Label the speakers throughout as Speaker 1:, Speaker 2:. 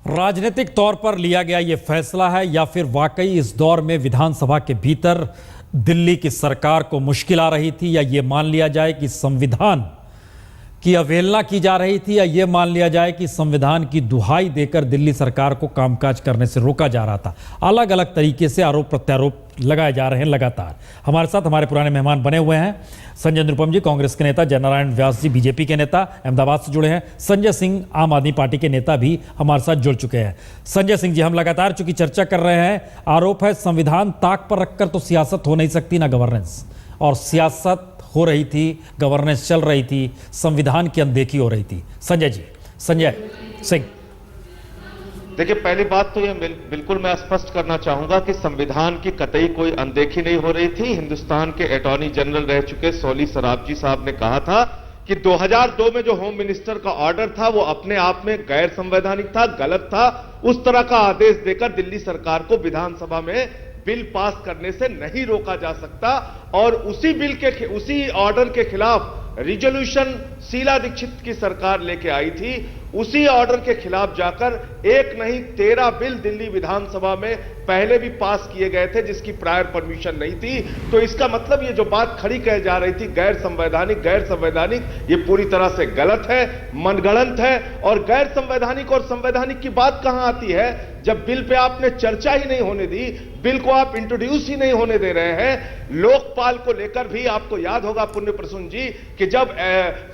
Speaker 1: राजनीतिक तौर पर लिया गया यह फैसला है या फिर वाकई इस दौर में विधानसभा के भीतर दिल्ली की सरकार को मुश्किल आ रही थी, या यह मान लिया जाए कि संविधान की अवहेलना की जा रही थी, या यह मान लिया जाए कि संविधान की दुहाई देकर दिल्ली सरकार को कामकाज करने से रोका जा रहा था। अलग अलग तरीके से आरोप प्रत्यारोप लगाए जा रहे हैं लगातार। हमारे साथ हमारे पुराने मेहमान बने हुए हैं संजय निरुपम जी, कांग्रेस के नेता, जयनारायण व्यास जी बीजेपी के नेता अहमदाबाद से जुड़े हैं, संजय सिंह आम आदमी पार्टी के नेता भी हमारे साथ जुड़ चुके हैं। संजय सिंह जी, हम लगातार चूंकि चर्चा कर रहे हैं, आरोप है संविधान ताक पर रखकर तो सियासत हो नहीं सकती ना गवर्नेंस, और सियासत हो रही थी, गवर्नेंस चल रही थी, संविधान की अनदेखी हो रही थी। संजय जी, संजय सिंह।
Speaker 2: देखिए, पहली बात तो ये बिल्कुल मैं स्पष्ट करना चाहूंगा कि संविधान की कतई कोई अनदेखी नहीं हो रही थी। हिंदुस्तान के अटॉर्नी जनरल रह चुके सोली सराबजी साहब ने कहा था कि 2002 में जो होम मिनिस्टर का ऑर्डर था वो अपने आप में गैर संवैधानिक था, गलत था। उस तरह का आदेश देकर दिल्ली सरकार को विधानसभा में बिल पास करने से नहीं रोका जा सकता। और उसी बिल के, उसी ऑर्डर के खिलाफ रिजोल्यूशन शीला दीक्षित की सरकार लेके आई थी। उसी ऑर्डर के खिलाफ जाकर एक नहीं 13 बिल दिल्ली विधानसभा में पहले भी पास किए गए थे जिसकी प्रायर परमिशन नहीं थी। तो इसका मतलब ये जो बात खड़ी कह जा रही थी गैर संवैधानिक, ये पूरी तरह से गलत है, मनगढ़ंत है। और गैर संवैधानिक और संवैधानिक की बात कहां आती है जब बिल पे आपने चर्चा ही नहीं होने दी, बिल को आप इंट्रोड्यूस ही नहीं होने दे रहे हैं। लोकपाल को लेकर भी आपको याद होगा पुण्य प्रसून जी कि जब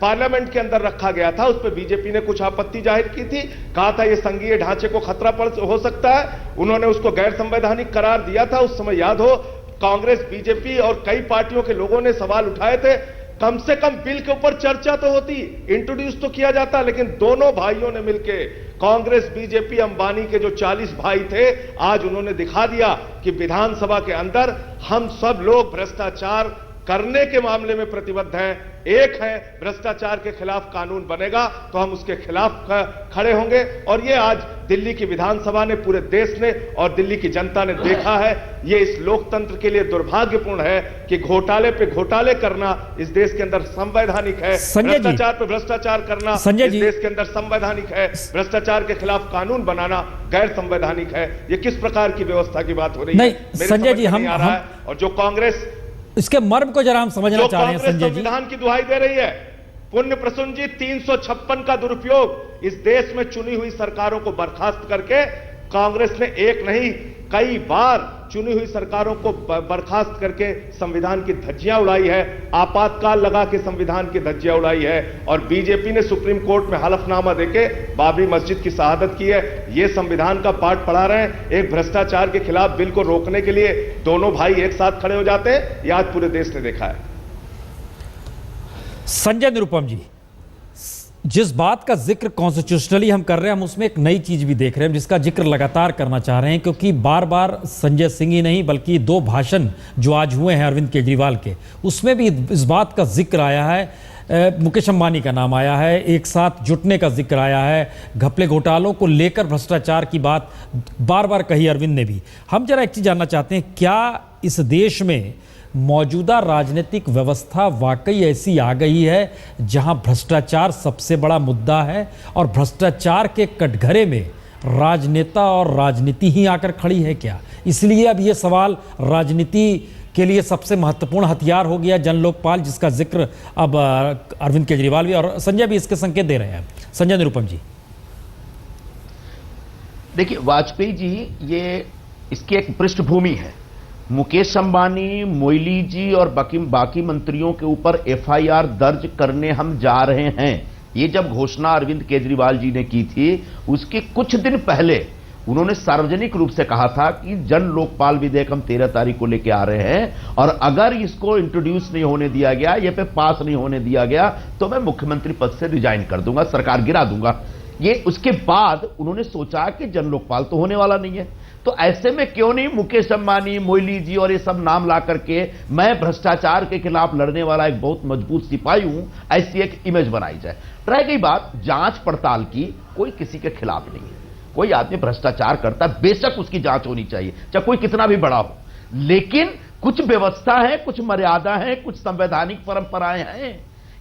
Speaker 2: पार्लियामेंट के अंदर रखा गया था उस पर बीजेपी ने कुछ आपत्ति जाहिर की थी, कहा था यह संघीय ढांचे को खतरा हो सकता है। उन्होंने उसको गैर संवैधानिक करार दिया था। उस समय याद हो कांग्रेस, बीजेपी और कई पार्टियों के लोगों ने सवाल उठाए थे। कम से कम बिल के ऊपर चर्चा तो होती, इंट्रोड्यूस तो किया जाता। लेकिन दोनों भाइयों ने मिलकर, कांग्रेस, बीजेपी, अंबानी के जो 40 भाई थे, आज उन्होंने दिखा दिया कि विधानसभा के अंदर हम सब लोग भ्रष्टाचार करने के मामले में प्रतिबद्ध हैं। एक है भ्रष्टाचार के खिलाफ कानून बनेगा तो हम उसके खिलाफ खड़े होंगे। और ये आज दिल्ली की विधानसभा ने, पूरे देश ने और दिल्ली की जनता ने देखा है। ये इस लोकतंत्र के लिए दुर्भाग्यपूर्ण है कि घोटाले पे घोटाले करना इस देश के अंदर संवैधानिक है, भ्रष्टाचार पे भ्रष्टाचार करना इस देश के अंदर संवैधानिक है, भ्रष्टाचार के खिलाफ कानून बनाना गैर संवैधानिक है। ये किस प्रकार की व्यवस्था की बात हो रही है?
Speaker 1: संजय जी, हम
Speaker 2: और जो कांग्रेस
Speaker 1: इसके मर्म को जरा हम समझना चाह रहे हैं। संजय जी,
Speaker 2: संविधान की दुहाई दे रही है। पुण्य प्रसून जी, 356 का दुरुपयोग इस देश में चुनी हुई सरकारों को बर्खास्त करके कांग्रेस ने एक नहीं कई बार चुनी हुई सरकारों को बर्खास्त करके संविधान की धज्जियां उड़ाई है, आपातकाल लगा के संविधान की धज्जियां उड़ाई है। और बीजेपी ने सुप्रीम कोर्ट में हलफनामा देके बाबरी मस्जिद की शहादत की है। ये संविधान का पाठ पढ़ा रहे हैं। एक भ्रष्टाचार के खिलाफ बिल को रोकने के लिए दोनों भाई एक साथ खड़े हो जाते हैं। ये आज पूरे देश ने देखा है।
Speaker 1: संजय निरुपम जी, जिस बात का जिक्र कॉन्स्टिट्यूशनली हम कर रहे हैं, हम उसमें एक नई चीज भी देख रहे हैं जिसका जिक्र लगातार करना चाह रहे हैं, क्योंकि बार बार संजय सिंह ही नहीं बल्कि 2 भाषण जो आज हुए हैं अरविंद केजरीवाल के, उसमें भी इस बात का जिक्र आया है। मुकेश अंबानी का नाम आया है, एक साथ जुटने का जिक्र आया है, घपले घोटालों को लेकर भ्रष्टाचार की बात बार बार कही अरविंद ने भी। हम जरा एक चीज जानना चाहते हैं, क्या इस देश में मौजूदा राजनीतिक व्यवस्था वाकई ऐसी आ गई है जहां भ्रष्टाचार सबसे बड़ा मुद्दा है, और भ्रष्टाचार के कटघरे में राजनेता और राजनीति ही आकर खड़ी है क्या? इसलिए अब यह सवाल राजनीति के लिए सबसे महत्वपूर्ण हथियार हो गया जन लोकपाल, जिसका जिक्र अब अरविंद केजरीवाल भी और संजय भी इसके संकेत दे रहे हैं। संजय निरुपम जी,
Speaker 3: देखिए, वाजपेयी जी, ये इसकी एक पृष्ठभूमि है। मुकेश अंबानी, मोइली जी और बाकी मंत्रियों के ऊपर एफआईआर दर्ज करने हम जा रहे हैं, ये जब घोषणा अरविंद केजरीवाल जी ने की थी, उसके कुछ दिन पहले उन्होंने सार्वजनिक रूप से कहा था कि जन लोकपाल विधेयक हम 13 तारीख को लेके आ रहे हैं, और अगर इसको इंट्रोड्यूस नहीं होने दिया गया, ये पे पास नहीं होने दिया गया, तो मैं मुख्यमंत्री पद से रिजाइन कर दूंगा, सरकार गिरा दूंगा। ये उसके बाद उन्होंने सोचा कि जन लोकपाल तो होने वाला नहीं है, तो ऐसे में क्यों नहीं मुकेश अंबानी, मोइली जी और ये सब नाम ला करके मैं भ्रष्टाचार के खिलाफ लड़ने वाला एक बहुत मजबूत सिपाही हूं, ऐसी एक इमेज बनाई जाए। रह गई बात जांच पड़ताल की, कोई किसी के खिलाफ नहीं है। कोई आदमी भ्रष्टाचार करता है, बेशक उसकी जांच होनी चाहिए, चाहे कोई कितना भी बड़ा हो, लेकिन कुछ व्यवस्था है, कुछ मर्यादा है, कुछ संवैधानिक परंपराएं हैं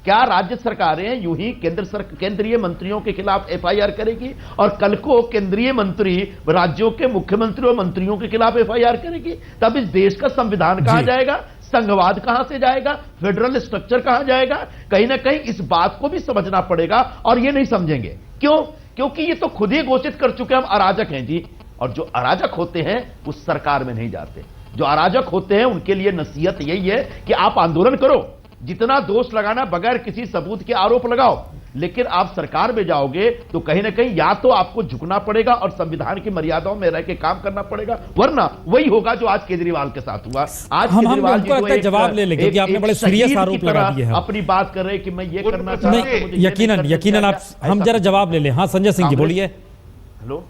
Speaker 3: क्या राज्य सरकारें यूं ही केंद्रीय मंत्रियों के खिलाफ एफआईआर करेगी और कल को केंद्रीय मंत्री राज्यों के मुख्यमंत्री और मंत्रियों के खिलाफ एफआईआर करेगी? तब इस देश का संविधान कहां जाएगा, संघवाद कहां से जाएगा, फेडरल स्ट्रक्चर कहां जाएगा? कहीं ना कहीं इस बात को भी समझना पड़ेगा और ये नहीं समझेंगे। क्यों? क्योंकि ये तो खुद ही घोषित कर चुके हम अराजक हैं जी, और जो अराजक होते हैं उस सरकार में नहीं जाते। जो अराजक होते हैं उनके लिए नसीहत यही है कि आप आंदोलन करो, जितना दोष लगाना बगैर किसी सबूत के आरोप लगाओ, लेकिन आप सरकार में जाओगे तो कहीं ना कहीं या तो आपको झुकना पड़ेगा और संविधान की मर्यादाओं में रह के काम करना पड़ेगा, वरना वही होगा जो आज केजरीवाल के साथ हुआ। आज केजरीवाल जी
Speaker 1: को जवाब ले लें क्योंकि आपने बड़े सीरियस आरोप लगा दिए हैं,
Speaker 3: अपनी बात कर रहे हैं कि मैं ये करना चाहता हूं।
Speaker 1: यकीनन आप हम जरा जवाब ले लें। हाँ संजय सिंह जी बोलिए।
Speaker 3: हेलो,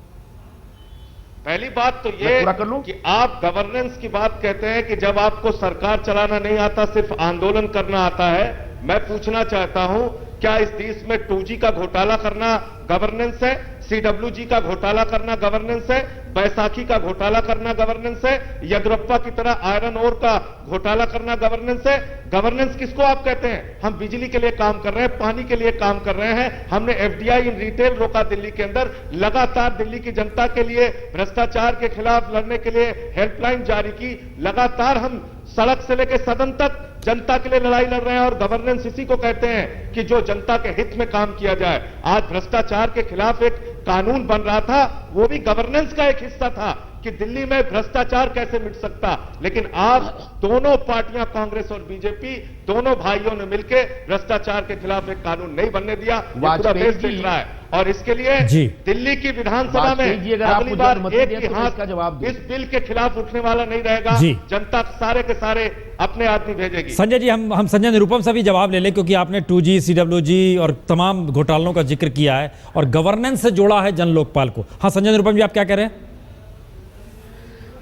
Speaker 2: पहली बात तो ये कि आप गवर्नेंस की बात कहते हैं कि जब आपको सरकार चलाना नहीं आता, सिर्फ आंदोलन करना आता है। मैं पूछना चाहता हूं, क्या इस देश में 2G का घोटाला करना गवर्नेंस है? CWG का घोटाला करना गवर्नेंस है? बैसाखी का घोटाला करना गवर्नेंस है? येदियुरप्पा की तरह आयरन ओर का घोटाला करना गवर्नेंस है? गवर्नेंस किसको आप कहते हैं? हम बिजली के लिए काम कर रहे हैं, पानी के लिए काम कर रहे हैं, हमने FDI इन रिटेल रोका दिल्ली के अंदर, लगातार दिल्ली की जनता के लिए भ्रष्टाचार के खिलाफ लड़ने के लिए हेल्पलाइन जारी की, लगातार हम सड़क से लेकर सदन तक जनता के लिए लड़ाई लड़ रहे हैं। और गवर्नेंस इसी को कहते हैं कि जो जनता के हित में काम किया जाए। आज भ्रष्टाचार के खिलाफ एक कानून बन रहा था, वो भी गवर्नेंस का एक हिस्सा था कि दिल्ली में भ्रष्टाचार कैसे मिट सकता। लेकिन आप दोनों पार्टियां, कांग्रेस और बीजेपी, दोनों भाइयों ने मिलकर भ्रष्टाचार के खिलाफ एक कानून नहीं बनने दिया। पूरा देश देख रहा है और इसके लिए दिल्ली की विधानसभा में अगली बार एक ही हाथ इस बिल के खिलाफ उठने वाला नहीं रहेगा। जनता सारे के सारे अपने आदमी भेजेगी।
Speaker 1: संजय जी, हम संजय निरुपम से भी जवाब ले लें क्योंकि आपने 2G, CWG और तमाम घोटालों का जिक्र किया है और गवर्नेंस से जोड़ा है जन लोकपाल को। हाँ संजय निरुपम जी, आप क्या कह रहे हैं?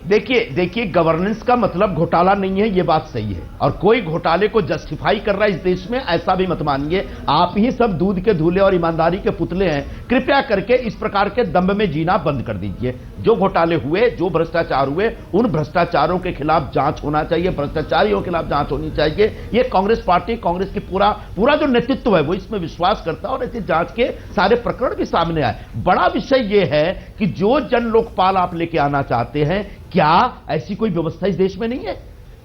Speaker 3: देखिए गवर्नेंस का मतलब घोटाला नहीं है, यह बात सही है, और कोई घोटाले को जस्टिफाई कर रहा है इस देश में, ऐसा भी मत मानिए। आप ही सब दूध के धूले और ईमानदारी के पुतले हैं। कृपया करके इस प्रकार के दंभ में जीना बंद कर दीजिए। जो घोटाले हुए, जो भ्रष्टाचार हुए, उन भ्रष्टाचारों के खिलाफ जांच होना चाहिए, भ्रष्टाचारियों के खिलाफ जांच होनी चाहिए। ये कांग्रेस पार्टी, कांग्रेस की पूरा जो नेतृत्व है वो इसमें विश्वास करता है और ऐसी जांच के सारे प्रकरण भी सामने आए। बड़ा विषय यह है कि जो जन लोकपाल आप लेके आना चाहते हैं, क्या ऐसी कोई व्यवस्था इस देश में नहीं है?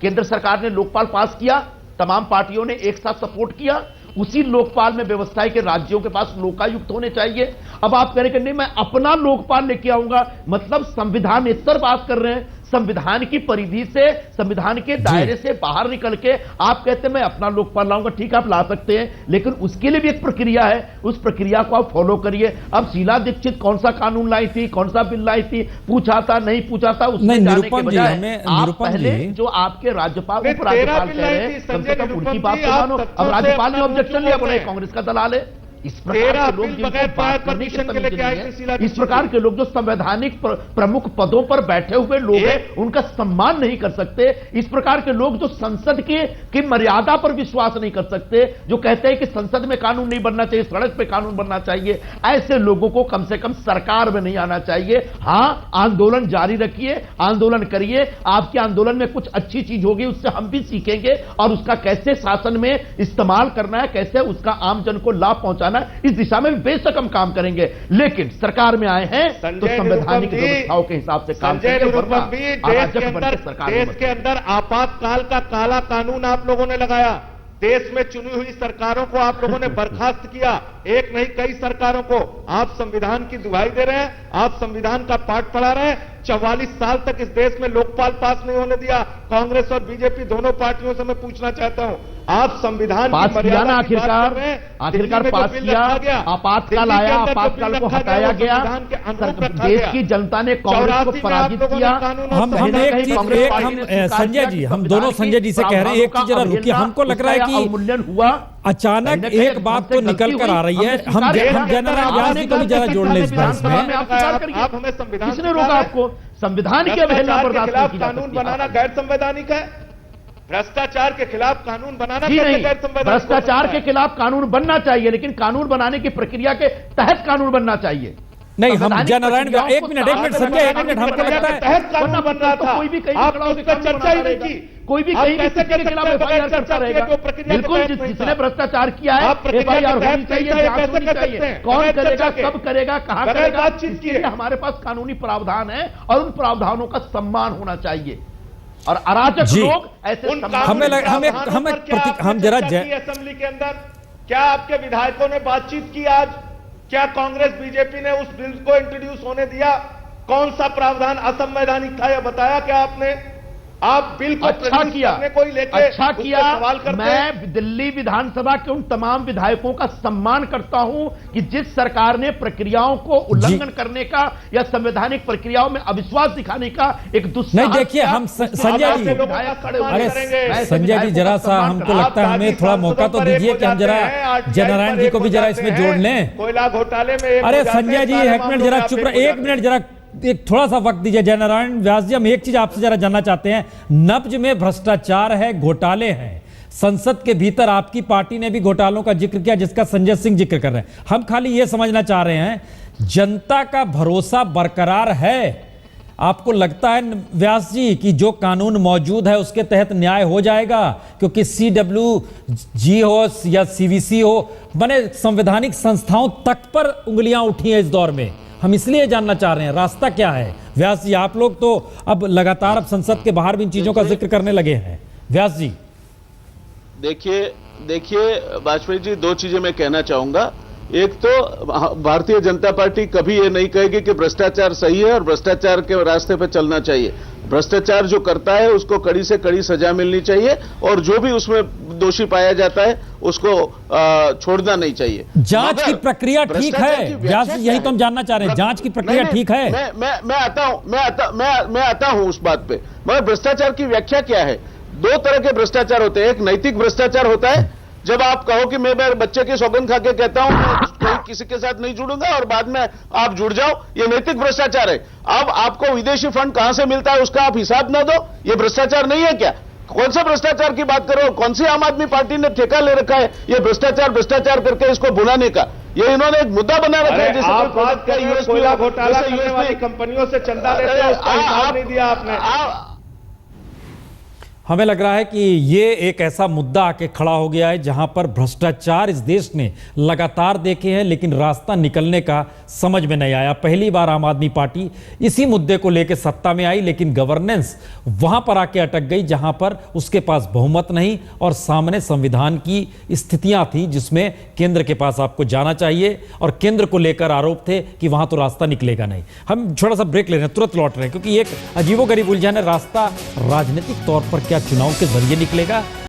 Speaker 3: केंद्र सरकार ने लोकपाल पास किया, तमाम पार्टियों ने एक साथ सपोर्ट किया, उसी लोकपाल में व्यवस्था है कि राज्यों के पास लोकायुक्त होने चाहिए। अब आप कह रहे कि नहीं मैं अपना लोकपाल लेके आऊंगा, मतलब संविधानेतर बात कर रहे हैं। संविधान की परिधि से, संविधान के दायरे से बाहर निकल के आप कहते हैं मैं अपना लोकपाल लाऊंगा। ठीक है, आप ला सकते हैं, लेकिन उसके लिए भी एक प्रक्रिया है, उस प्रक्रिया को आप फॉलो करिए। अब शीला दीक्षित कौन सा कानून लाई थी, कौन सा बिल लाई थी, पूछा था नहीं पूछा था, उसमें जाने के बजाय आप पहले जो आपके राज्यपाल, उपराज्यपाल कह रहे हैं, कम से कम उनकी बात तो मानो। अब राज्यपाल ने ऑब्जेक्शन लिया, बोले कांग्रेस का दलाल है। इस प्रकार के लोग जिनको बात करने की तमीज नहीं है, इस प्रकार के लोग जो संवैधानिक प्रमुख पदों पर बैठे हुए लोग हैं, उनका सम्मान नहीं कर सकते। इस प्रकार के लोग जो संसद की मर्यादा पर विश्वास नहीं कर सकते, जो कहते हैं कि संसद में कानून नहीं बनना चाहिए, सड़क पे कानून बनना चाहिए, ऐसे लोगों को कम से कम सरकार में नहीं आना चाहिए। हां, आंदोलन जारी रखिए, आंदोलन करिए, आपके आंदोलन में कुछ अच्छी चीज होगी, उससे हम भी सीखेंगे और उसका कैसे शासन में इस्तेमाल करना है, कैसे उसका आम जन को लाभ पहुंचाना, इस दिशा में बेशक हम काम करेंगे। लेकिन सरकार में आए हैं तो संवैधानिक व्यवस्थाओं के हिसाब से काम करेंगे।
Speaker 2: देश के अंदर आपातकाल का काला कानून आप लोगों ने लगाया, देश में चुनी हुई सरकारों को आप लोगों ने बर्खास्त किया, एक नहीं कई सरकारों को। आप संविधान की दुहाई दे रहे हैं, आप संविधान का पाठ पढ़ा रहे हैं। 44 साल तक इस देश में लोकपाल पास नहीं होने दिया। कांग्रेस और बीजेपी दोनों पार्टियों से मैं पूछना चाहता हूं, आप संविधान
Speaker 3: पास किया ना, आखिरकार पास किया, आपातकाल आया, आपातकाल को हटाया गया, देश की जनता ने कांग्रेस को पराजित किया।
Speaker 1: हम संजय जी, हम दोनों संजय जी से कह रहे हैं एक चीज जरा रुकिए, हमको लग रहा है कि
Speaker 3: अवमूल्यन हुआ,
Speaker 1: अचानक एक बात तो निकल कर आ रही है। हम जनरल व्यास जी को भी जरा जोड़ लें इस बहस में।
Speaker 2: आप हमें संविधान,
Speaker 3: किसने रोका आपको? संविधान की अवहेलना बर्दाश्त नहीं की जा सकती।
Speaker 2: कानून बनाना गैर संवैधानिक है? भ्रष्टाचार के खिलाफ कानून बनाना
Speaker 3: नहीं, भ्रष्टाचार के खिलाफ कानून बनना चाहिए, लेकिन कानून बनाने की प्रक्रिया के तहत कानून बनना चाहिए।
Speaker 1: नहीं, हम
Speaker 3: संवैधानिक
Speaker 1: जयनारायण
Speaker 3: प्रक्रियाओं
Speaker 1: एक
Speaker 3: को
Speaker 1: मिनट
Speaker 3: साथ
Speaker 1: संजय, एक मिनट, हमको लगता है
Speaker 2: तहत कानून बन रहा था,
Speaker 3: कोई भी कहीं
Speaker 2: आप
Speaker 3: खड़ा होकर
Speaker 2: उस पर
Speaker 3: कानून
Speaker 2: चर्चा ही
Speaker 3: बना
Speaker 2: नहीं
Speaker 3: रहेगा।
Speaker 2: की।
Speaker 3: कोई भी
Speaker 2: आप
Speaker 3: कहीं
Speaker 2: कैसे
Speaker 3: किसी के
Speaker 2: कह
Speaker 3: खिलाफ
Speaker 2: सकते हैं
Speaker 3: एफआईआर
Speaker 2: चर्चा
Speaker 3: करता
Speaker 2: की है
Speaker 3: रहेगा।
Speaker 2: जो प्रक्रिया के
Speaker 3: बिल्कुल,
Speaker 2: तहत नहीं
Speaker 3: जिसने
Speaker 2: था।
Speaker 3: भ्रष्टाचार किया है
Speaker 2: आप प्रक्रिया के
Speaker 3: एफआईआर
Speaker 2: तहत
Speaker 3: होनी चाहिए,
Speaker 2: नहीं था, ये
Speaker 3: जांच
Speaker 2: कैसे
Speaker 3: होनी
Speaker 2: कर
Speaker 3: चाहिए,
Speaker 2: सकते हैं?
Speaker 3: कौन
Speaker 2: बगैर
Speaker 3: करेगा,
Speaker 2: चर्चा के।
Speaker 3: कब करेगा, कहां
Speaker 2: बगैर
Speaker 3: करेगा,
Speaker 2: बातचीत
Speaker 3: इसके
Speaker 2: किए।
Speaker 3: लिए हमारे पास कानूनी प्रावधान है और उन प्रावधानों का सम्मान होना चाहिए। और अराजक
Speaker 1: जी।
Speaker 3: लोग ऐसे
Speaker 2: उन
Speaker 3: सम्मान-
Speaker 1: हमें लग- हमें-
Speaker 2: प्रावधानों
Speaker 1: हमें
Speaker 2: पर क्या
Speaker 1: प्रति-
Speaker 2: आपने
Speaker 1: हम जरा
Speaker 2: चर्चा की असेंबली के अंदर? क्या आपके विधायकों ने बातचीत की आज? क्या कांग्रेस बीजेपी ने उस बिल को इंट्रोड्यूस होने दिया? कौन सा प्रावधान असंवैधानिक था यह बताया क्या आपने? आप बिल को
Speaker 3: अच्छा
Speaker 2: प्रोड्यूस
Speaker 3: किया,
Speaker 2: करने को ही लेके
Speaker 3: अच्छा
Speaker 2: उस पर
Speaker 3: किया।
Speaker 2: सवाल करते हैं।
Speaker 3: मैं दिल्ली विधानसभा के उन तमाम विधायकों का सम्मान करता हूं कि जिस सरकार ने प्रक्रियाओं को उल्लंघन करने का या संवैधानिक प्रक्रियाओं में अविश्वास दिखाने का एक दुस्साहस
Speaker 1: नहीं, देखिए,
Speaker 3: किया,
Speaker 1: हम
Speaker 3: उसके
Speaker 1: संजय
Speaker 3: बाद
Speaker 1: जी-
Speaker 3: से विधायक खड़े हुए।
Speaker 1: अरे
Speaker 2: करेंगे।
Speaker 3: मैं ऐसे
Speaker 1: संजय जी,
Speaker 3: विधायकों
Speaker 1: जरा
Speaker 3: का
Speaker 1: सा
Speaker 3: सम्मान
Speaker 1: हमको
Speaker 3: करता हूं।
Speaker 1: लगता है हमें थोड़ा मौका तो दीजिए कि हम जरा जयनारायण जी को भी जरा इसमें जोड़ लें।
Speaker 2: कोयला घोटाले में एक
Speaker 1: अरे
Speaker 2: हो जाते
Speaker 1: संजय
Speaker 2: हैं,
Speaker 1: जी,
Speaker 2: सारे
Speaker 1: एक मिनट
Speaker 2: मामलों
Speaker 1: जरा
Speaker 2: में आप
Speaker 1: चुप
Speaker 2: एक
Speaker 1: रहे,
Speaker 2: हो
Speaker 1: एक
Speaker 2: जाते
Speaker 1: मिनट जरा एक थोड़ा सा वक्त दीजिए। जयनारायण व्यास जी, हम एक चीज आपसे जरा जानना चाहते हैं। नब्ज में भ्रष्टाचार है, घोटाले हैं, संसद के भीतर आपकी पार्टी ने भी घोटालों का जिक्र किया जिसका संजय सिंह जिक्र कर रहे हैं। हम खाली यह समझना चाह रहे हैं, जनता का भरोसा बरकरार है? आपको लगता है व्यास जी कि जो कानून मौजूद है उसके तहत न्याय हो जाएगा? क्योंकि CWG हो या CVC हो, बने संवैधानिक संस्थाओं तक पर उंगलियां उठी हैं इस दौर में। हम इसलिए जानना चाह रहे हैं रास्ता क्या है। व्यास जी, आप लोग तो अब लगातार अब संसद के बाहर भी इन चीजों का जिक्र करने लगे हैं। व्यास जी,
Speaker 4: देखिए वाजपेयी जी, दो चीजें मैं कहना चाहूंगा। एक तो भारतीय जनता पार्टी कभी ये नहीं कहेगी कि भ्रष्टाचार सही है और भ्रष्टाचार के रास्ते पर चलना चाहिए। भ्रष्टाचार जो करता है उसको कड़ी से कड़ी सजा मिलनी चाहिए और जो भी उसमें दोषी पाया जाता है उसको छोड़ना नहीं चाहिए।
Speaker 1: जांच की प्रक्रिया ठीक
Speaker 4: भ्रष्टाचार
Speaker 1: है
Speaker 4: की
Speaker 1: व्यास
Speaker 4: व्याख्या
Speaker 1: जी, यही
Speaker 4: क्या
Speaker 1: तो हम
Speaker 4: है?
Speaker 1: जानना चाह रहे हैं। जांच की प्रक्रिया
Speaker 4: नहीं,
Speaker 1: ठीक है?
Speaker 4: मैं आता हूं उस बात पे। मगर भ्रष्टाचार की व्याख्या क्या है? दो तरह के भ्रष्टाचार होते हैं। एक नैतिक भ्रष्टाचार होता है, जब आप कहो कि मैं मेरे बच्चे की सौगंध खा के कहता हूं मैं कहीं किसी के साथ नहीं जुड़ूंगा और बाद में आप जुड़ जाओ, ये नैतिक भ्रष्टाचार है। अब आपको विदेशी फंड कहां से मिलता है उसका आप हिसाब ना दो, ये भ्रष्टाचार नहीं है क्या? कौन सा भ्रष्टाचार की बात करो? कौन सी आम आदमी पार्टी ने ठेका ले रखा है ये भ्रष्टाचार करके इसको भुनाने का? ये इन्होंने एक मुद्दा बना रखा है। जैसे
Speaker 2: आप बात कर रहे हो कोयला घोटाला करने वाली कंपनियों से चंदा लेते हैं, उसका हिसाब नहीं दिया आपने।
Speaker 1: हमें लग रहा है कि ये एक ऐसा मुद्दा आके खड़ा हो गया है जहां पर भ्रष्टाचार इस देश ने लगातार देखे हैं लेकिन रास्ता निकलने का समझ में नहीं आया। पहली बार आम आदमी पार्टी इसी मुद्दे को लेकर सत्ता में आई लेकिन गवर्नेंस वहां पर आके अटक गई जहां पर उसके पास बहुमत नहीं और सामने संविधान की स्थितियां थी जिसमें केंद्र के पास आपको जाना चाहिए और केंद्र को लेकर आरोप थे कि वहां तो रास्ता निकलेगा नहीं। हम थोड़ा सा ब्रेक ले रहे हैं, तुरंत लौट रहे हैं क्योंकि एक अजीबोगरीब उलझन है। रास्ता राजनीतिक तौर पर क्या चुनाव के जरिए निकलेगा?